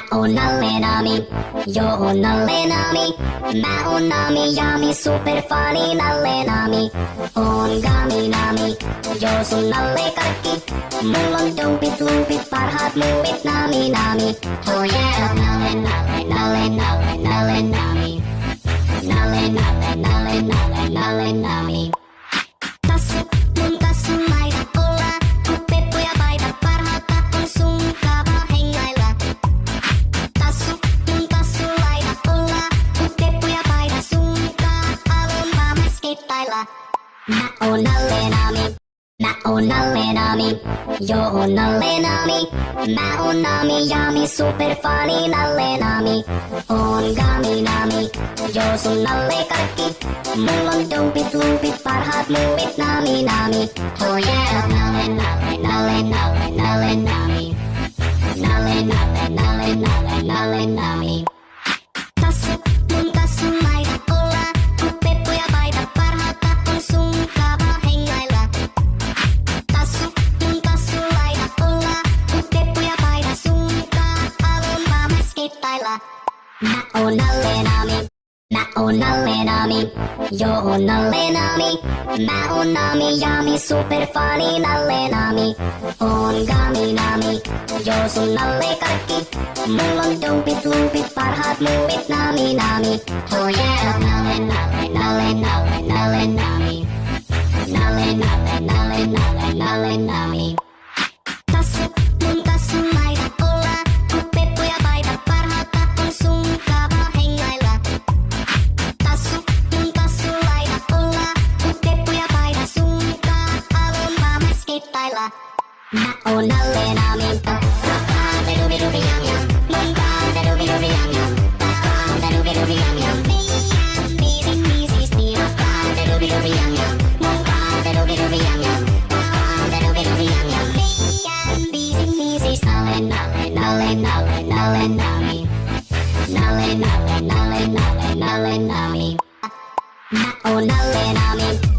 nale nami, yo nale nami, mä oon nami, yami, super funny nale nami. On gami nami, jo sun nalle kaikki, mulla on dumpit, lumpit, parhaat muuvit nami nami. Oh yeah, nale nale nale nale nale nami, nale nale nale nale nale nami. Tassu, mun tassun laita olla, kun peppu ja paita parhaata on sun kava hengailla. Tassu, mun tassun laita olla, kun peppu ja paita sun alun vaan skittailla. Mä oon nalle nami, mä oon nalle nami, jo oon nalle nami, mä oon nami, yami, super funny nalle nami. On gami nami, jo sun nalle kaikki, mulla on dumpit, lumpit, parhaat muuvit nami nami. Oh yeah, nalle nalle nalle nalle nalle nami, nalle nalle nalle nalle nalle nami. Tassu, mun tassun laita olla, kun peppu ja paita parhaata on sun kava hengailla. Tassu, mun tassun laita olla, kun peppu ja paita sun alun vaan skittailla. Mä oon nalle nami, mä oon nalle nami, jo oon nalle nami, mä oon nami, yami, super funny nalle nami. On gami nami, jo sun nalle kaikki, mulla on dumpit, lumpit, parhaat muuvit nami nami. Oh yeah, nalle nalle nalle nalle nalle nami, nalle nalle nalle nalle nalle nami. Tassu, mun tassun laita olla, kun peppu ja paita parhaata on sun kava hengailla. Tassu, mun tassun laita olla, kun peppu ja paita sun alun vaan skittailla. Mä oon nalle nami, rakkaan tedubi dubi jam jam, mun kaan tedubi dubi jam jam, rakkaan tedubi dubi jam jam. Meidän biisin biisisti rakkaan tedubi dubi jam jam, mun kaan tedubi dubi jam jam, rakkaan tedubi dubi jam jam. Meidän biisin biisisti nalle nalle nalle nalle nalle nami, nalle nalle nalle nalle nalle nami. Mä oon nalle nami.